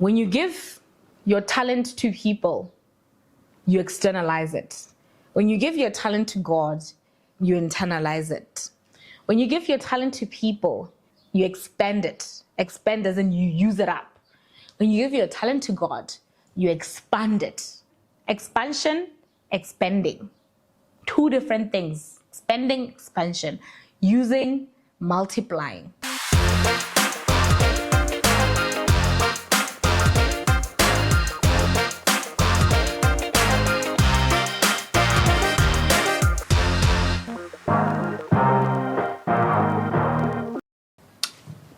When you give your talent to people, you externalize it. When you give your talent to God, you internalize it. When you give your talent to people, you expand it. Expand as in you use it up. When you give your talent to God, you expand it. Expansion, expanding. Two different things. Expanding, expansion. Using, multiplying.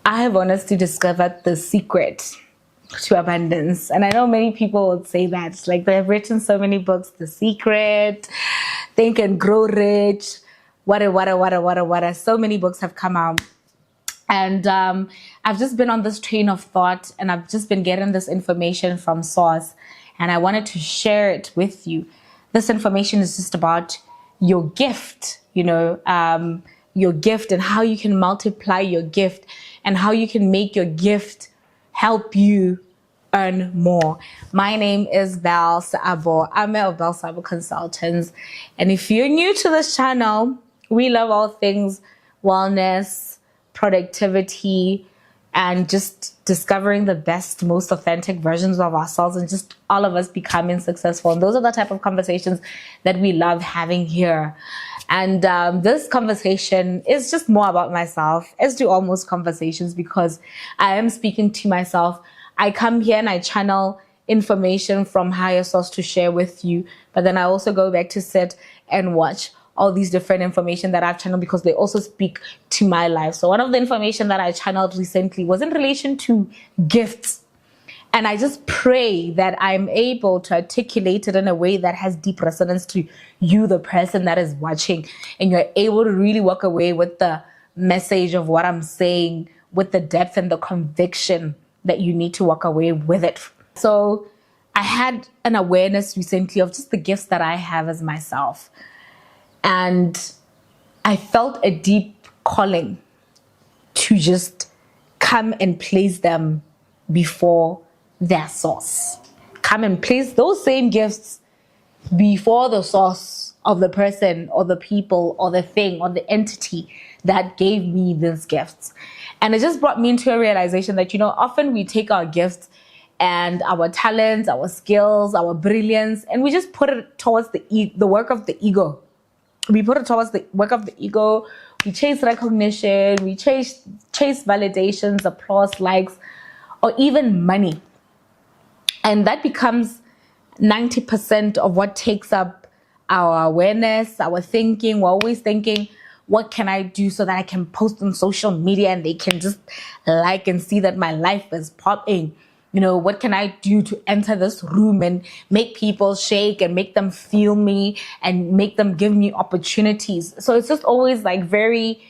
I have honestly discovered the secret to abundance. And I know many people would say that, like they've written so many books, The Secret, Think and Grow Rich, what. So many books have come out. And I've just been on this train of thought, and I've just been getting this information from source, and I wanted to share it with you. This information is just about your gift, your gift and how you can multiply your gift and how you can make your gift help you earn more. My name is Belle Sabo. I'm of Belle Sabo Consultants. And if you're new to this channel, we love all things wellness, productivity, and just discovering the best, most authentic versions of ourselves and just all of us becoming successful. And those are the type of conversations that we love having here. And this conversation is just more about myself, as do all most conversations, because I am speaking to myself. I come here and I channel information from higher source to share with you, but then I also go back to sit and watch all these different information that I've channeled because they also speak to my life. So one of the information that I channeled recently was in relation to gifts. And I just pray that I'm able to articulate it in a way that has deep resonance to you, the person that is watching, and you're able to really walk away with the message of what I'm saying, with the depth and the conviction that you need to walk away with it. So I had an awareness recently of just the gifts that I have as myself. And I felt a deep calling to just come and place them before their source. Come and place those same gifts before the source of the person or the people or the thing or the entity that gave me these gifts. And it just brought me into a realization that, often we take our gifts and our talents, our skills, our brilliance, and we just put it towards the work of the ego. We put it towards the work of the ego. We chase recognition. We chase validations, applause, likes, or even money. And that becomes 90% of what takes up our awareness, our thinking. We're always thinking, what can I do so that I can post on social media and they can just like and see that my life is popping? What can I do to enter this room and make people shake and make them feel me and make them give me opportunities? So it's just always like very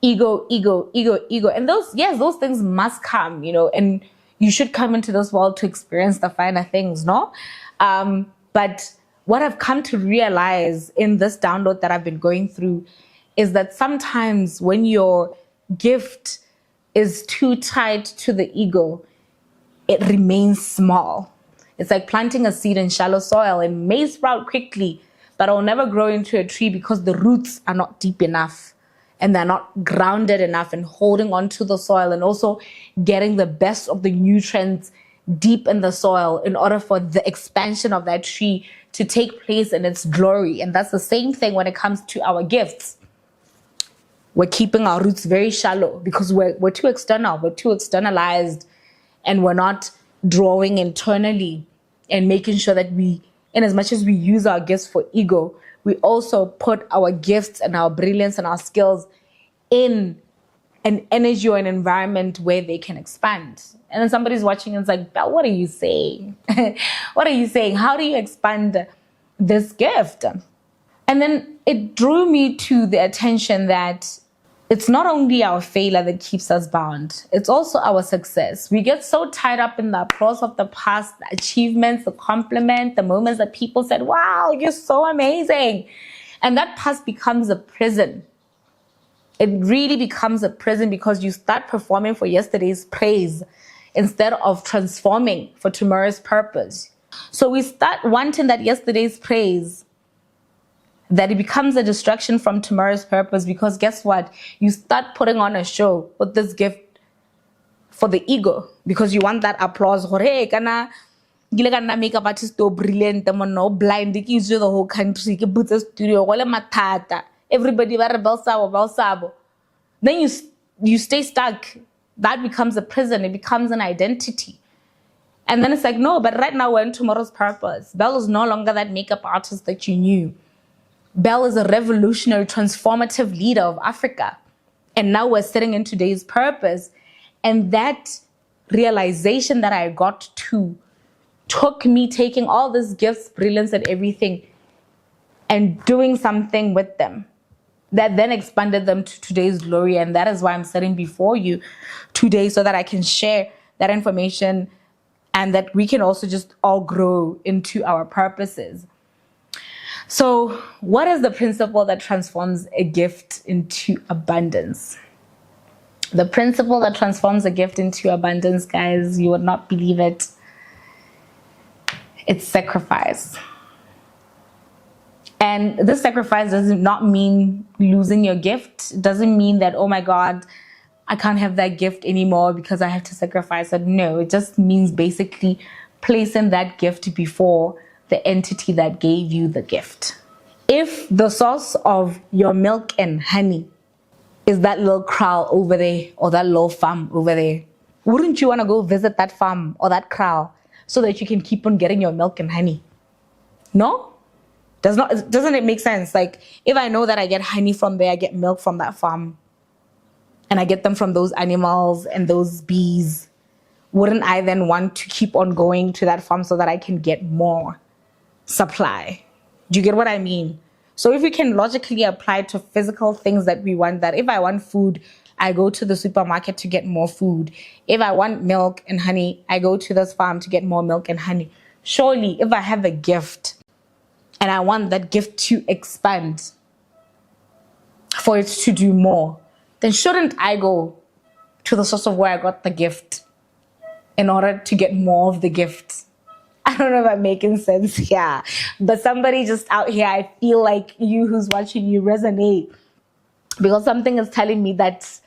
ego. And those things must come, and you should come into this world to experience the finer things, no? But what I've come to realize in this download that I've been going through is that sometimes when your gift is too tied to the ego, it remains small. It's like planting a seed in shallow soil. It may sprout quickly, but it'll never grow into a tree because the roots are not deep enough and they're not grounded enough and holding onto the soil and also getting the best of the nutrients deep in the soil in order for the expansion of that tree to take place in its glory. And that's the same thing when it comes to our gifts. We're keeping our roots very shallow because we're too external, we're too externalized, and we're not drawing internally and making sure that in as much as we use our gifts for ego, we also put our gifts and our brilliance and our skills in an energy or an environment where they can expand. And then somebody's watching and it's like, Belle, what are you saying? What are you saying? How do you expand this gift? And then it drew me to the attention that it's not only our failure that keeps us bound, it's also our success. We get so tied up in the applause of the past, the achievements, the compliment, the moments that people said, wow, you're so amazing. And that past becomes a prison. It really becomes a prison because you start performing for yesterday's praise instead of transforming for tomorrow's purpose. So we start wanting that yesterday's praise, that it becomes a distraction from tomorrow's purpose, because guess what? You start putting on a show with this gift for the ego, because you want that applause. Hey, kana makeup artist to brilliant, no blind, the whole country, studio, everybody sabo. Then you stay stuck. That becomes a prison. It becomes an identity. And then it's like, no, but right now we're in tomorrow's purpose. Belle is no longer that makeup artist that you knew. Belle is a revolutionary, transformative leader of Africa. And now we're sitting in today's purpose. And that realization that I got to took me taking all these gifts, brilliance, and everything and doing something with them that then expanded them to today's glory. And that is why I'm sitting before you today, so that I can share that information and that we can also just all grow into our purposes. So what is the principle that transforms a gift into abundance? The principle that transforms a gift into abundance, guys, you would not believe it. It's sacrifice. And this sacrifice does not mean losing your gift. It doesn't mean that, oh my God, I can't have that gift anymore because I have to sacrifice it. No, it just means basically placing that gift before the entity that gave you the gift. If the source of your milk and honey is that little kraal over there, or that little farm over there, wouldn't you want to go visit that farm or that kraal so that you can keep on getting your milk and honey? No? Doesn't it make sense? Like, if I know that I get honey from there, I get milk from that farm, and I get them from those animals and those bees, wouldn't I then want to keep on going to that farm so that I can get more supply? Do you get what I mean? So if we can logically apply to physical things that we want, that if I want food, I go to the supermarket to get more food. If I want milk and honey, I go to this farm to get more milk and honey. Surely, if I have a gift and I want that gift to expand, for it to do more, then shouldn't I go to the source of where I got the gift in order to get more of the gift? I don't know if I'm making sense here, but somebody just out here, I feel like you who's watching, you resonate, because something is telling me that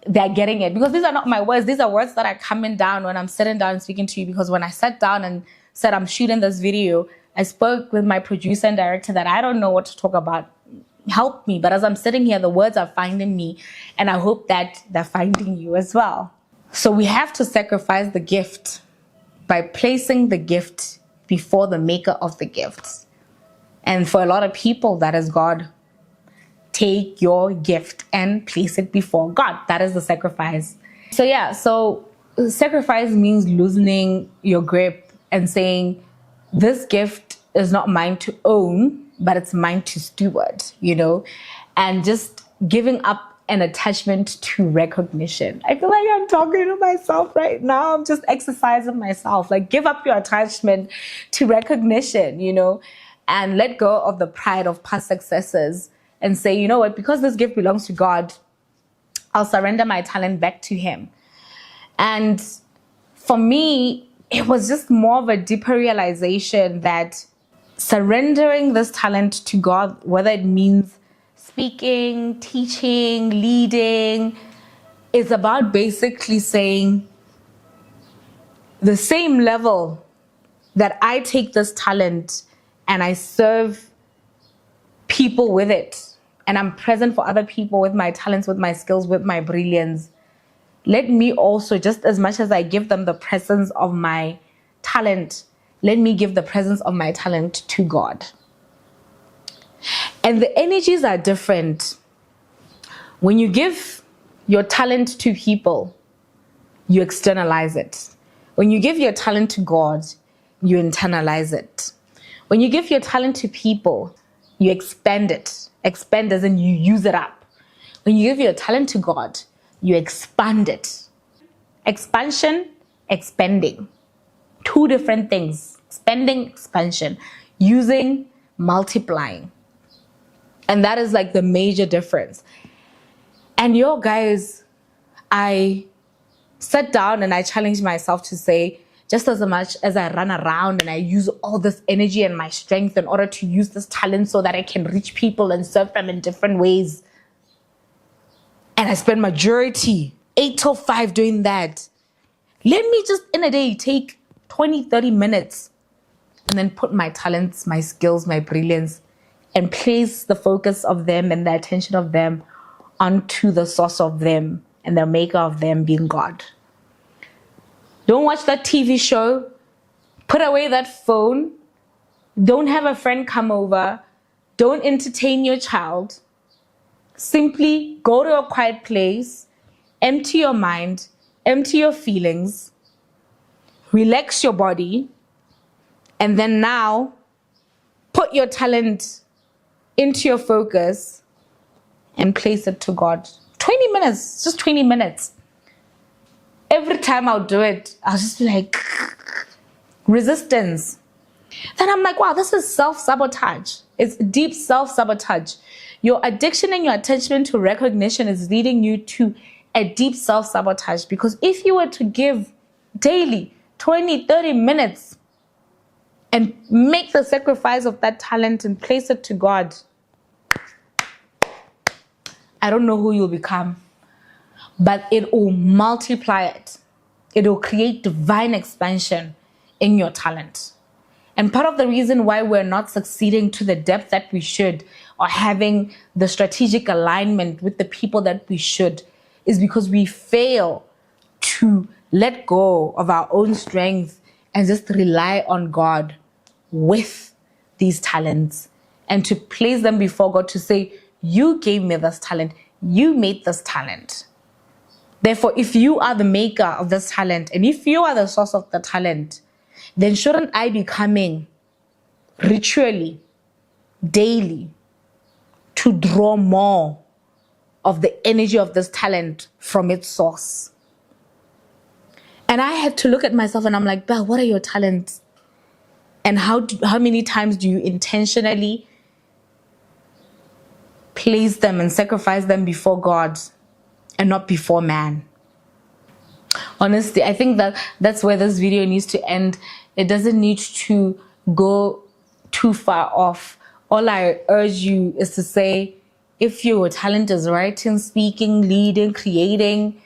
they're getting it. Because these are not my words. These are words that are coming down when I'm sitting down and speaking to you. Because when I sat down and said I'm shooting this video, I spoke with my producer and director that I don't know what to talk about. Help me. But as I'm sitting here, the words are finding me, and I hope that they're finding you as well. So we have to sacrifice the gift by placing the gift before the maker of the gifts. And for a lot of people, that is God. Take your gift and place it before God. That is the sacrifice. So sacrifice means loosening your grip and saying, this gift is not mine to own, but it's mine to steward, and just giving up an attachment to recognition. I feel like I'm talking to myself right now. I'm just exercising myself. Like, give up your attachment to recognition, and let go of the pride of past successes and say, you know what, because this gift belongs to God, I'll surrender my talent back to Him. And for me, it was just more of a deeper realization that surrendering this talent to God, whether it means speaking, teaching, leading, is about basically saying, the same level that I take this talent and I serve people with it, and I'm present for other people with my talents, with my skills, with my brilliance, let me also, just as much as I give them the presence of my talent, let me give the presence of my talent to God. And the energies are different. When you give your talent to people, you externalize it. When you give your talent to God, you internalize it. When you give your talent to people, you expand it. Expand as in you use it up. When you give your talent to God, you expand it. Expansion, expanding. Two different things. Expanding, expansion. Using, multiplying. And that is like the major difference. And guys, I sat down and I challenged myself to say, just as much as I run around and I use all this energy and my strength in order to use this talent so that I can reach people and serve them in different ways, and I spend majority 8 till 5 doing that, let me just in a day take 20-30 minutes and then put my talents, my skills, my brilliance, and place the focus of them and the attention of them onto the source of them and the maker of them being God. Don't watch that TV show. Put away that phone. Don't have a friend come over. Don't entertain your child. Simply go to a quiet place, empty your mind, empty your feelings, relax your body, and then now put your talent into your focus and place it to God. 20 minutes, just 20 minutes. Every time I'll do it, I'll just be like, resistance. Then I'm like, wow, this is self-sabotage. It's deep self-sabotage. Your addiction and your attachment to recognition is leading you to a deep self-sabotage, because if you were to give daily 20, 30 minutes and make the sacrifice of that talent and place it to God, I don't know who you'll become, but it will multiply it. It will create divine expansion in your talent. And part of the reason why we're not succeeding to the depth that we should, or having the strategic alignment with the people that we should, is because we fail to let go of our own strength and just rely on God with these talents and to place them before God to say, you gave me this talent, you made this talent. Therefore, if you are the maker of this talent and if you are the source of the talent, then shouldn't I be coming ritually, daily, to draw more of the energy of this talent from its source? And I had to look at myself and I'm like, Belle, what are your talents? And how many times do you intentionally place them and sacrifice them before God and not before man? Honestly, I think that's where this video needs to end. It doesn't need to go too far off. All I urge you is to say, if your talent is writing, speaking, leading, creating,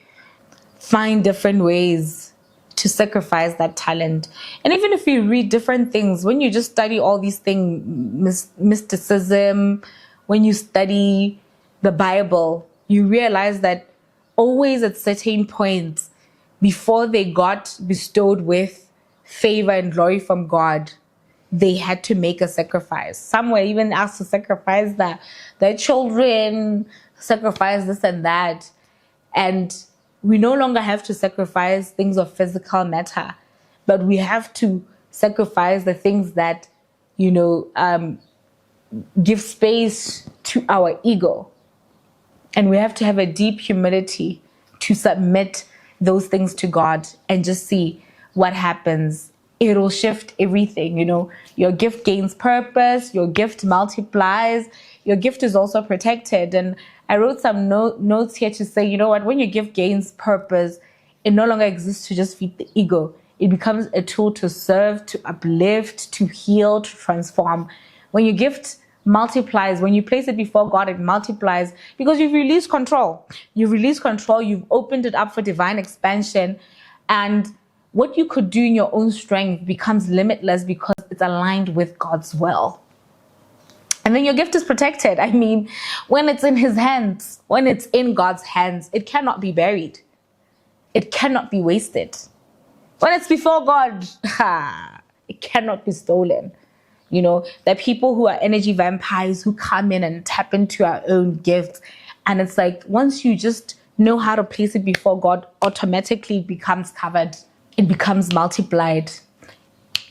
find different ways to sacrifice that talent. And even if you read different things, when you just study all these things, mysticism, when you study the Bible, you realize that always at certain points, before they got bestowed with favor and glory from God, they had to make a sacrifice. Some were even asked to sacrifice their children, sacrifice this and that. And we no longer have to sacrifice things of physical matter, but we have to sacrifice the things that, give space to our ego. And we have to have a deep humility to submit those things to God and just see what happens. It'll shift everything. Your gift gains purpose, your gift multiplies, your gift is also protected. And I wrote some notes here to say, when your gift gains purpose, it no longer exists to just feed the ego. It becomes a tool to serve, to uplift, to heal, to transform. When your gift multiplies, when you place it before God, it multiplies because you've released control. You've released control. You've opened it up for divine expansion. And what you could do in your own strength becomes limitless because it's aligned with God's will. And then your gift is protected. I mean, when it's in his hands, when it's in God's hands, it cannot be buried. It cannot be wasted. When it's before God, it cannot be stolen. There are people who are energy vampires who come in and tap into our own gifts. And it's like, once you just know how to place it before God, automatically it becomes covered. It becomes multiplied.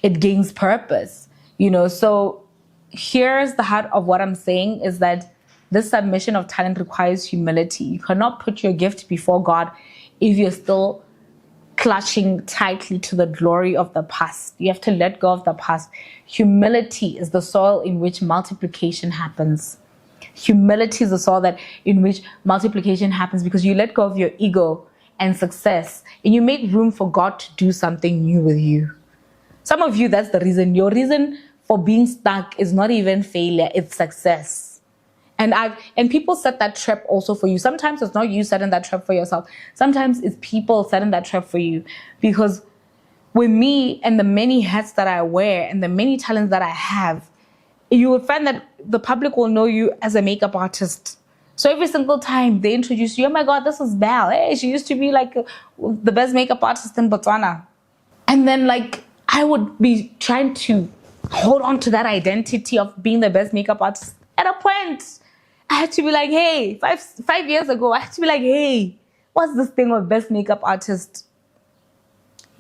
It gains purpose. So here's the heart of what I'm saying is that this submission of talent requires humility. You cannot put your gift before God if you're still clutching tightly to the glory of the past. You have to let go of the past. Humility is the soil in which multiplication happens. Humility is the soil in which multiplication happens because you let go of your ego and success, and you make room for God to do something new with you. Some of you, that's the reason. Your reason for being stuck is not even failure, it's success. And people set that trap also for you. Sometimes it's not you setting that trap for yourself. Sometimes it's people setting that trap for you. Because with me and the many hats that I wear and the many talents that I have, you will find that the public will know you as a makeup artist. So every single time they introduce you, oh my God, this is Belle. Hey, she used to be like the best makeup artist in Botswana. And then like I would be trying to hold on to that identity of being the best makeup artist. At a point, I had to be like, hey, 5 years ago, I had to be like, hey, what's this thing of best makeup artist?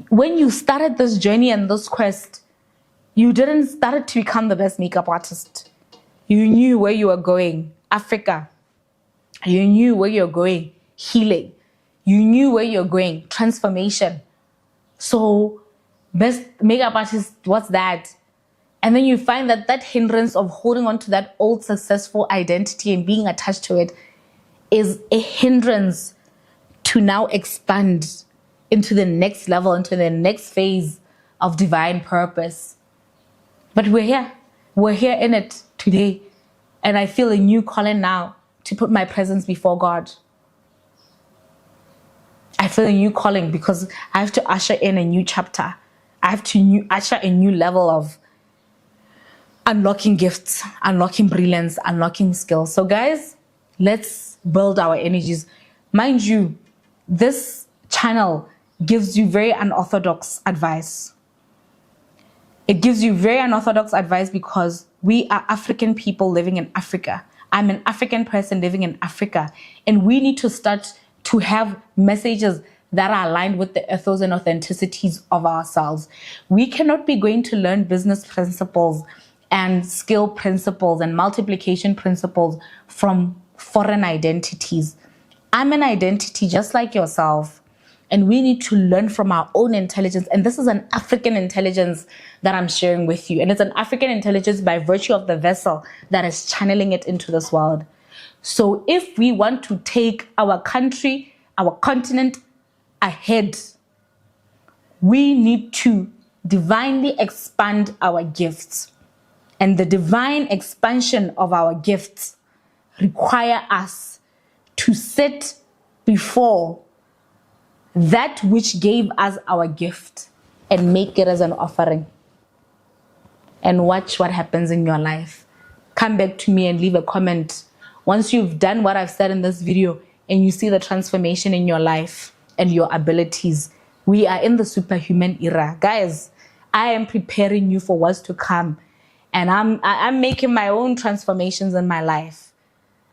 When you started this journey and this quest, you didn't start to become the best makeup artist. You knew where you were going, Africa. You knew where you're going, healing. You knew where you're going, transformation. So, best makeup artist, what's that? And then you find that that hindrance of holding on to that old successful identity and being attached to it is a hindrance to now expand into the next level, into the next phase of divine purpose. But we're here. We're here in it today. And I feel a new calling now to put my presence before God. I feel a new calling because I have to usher in a new chapter. I have to usher a new level of unlocking gifts, unlocking brilliance, unlocking skills. So guys, let's build our energies. Mind you, this channel gives you very unorthodox advice. It gives you very unorthodox advice because we are African people living in Africa. I'm an African person living in Africa. And we need to start to have messages that are aligned with the ethos and authenticities of ourselves. We cannot be going to learn business principles and skill principles and multiplication principles from foreign identities. I'm an identity just like yourself. And we need to learn from our own intelligence. And this is an African intelligence that I'm sharing with you. And it's an African intelligence by virtue of the vessel that is channeling it into this world. So if we want to take our country, our continent ahead, we need to divinely expand our gifts. And the divine expansion of our gifts require us to sit before that which gave us our gift and make it as an offering. And watch what happens in your life. Come back to me and leave a comment once you've done what I've said in this video and you see the transformation in your life and your abilities. We are in the superhuman era. Guys, I am preparing you for what's to come. And I'm making my own transformations in my life.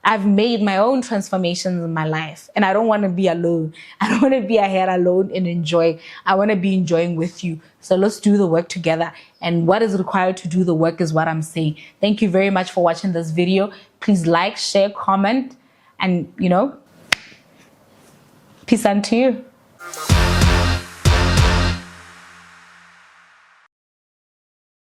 I've made my own transformations in my life. And I don't want to be alone. I don't want to be ahead alone and enjoy. I want to be enjoying with you. So let's do the work together. And what is required to do the work is what I'm saying. Thank you very much for watching this video. Please like, share, comment, and, peace unto you.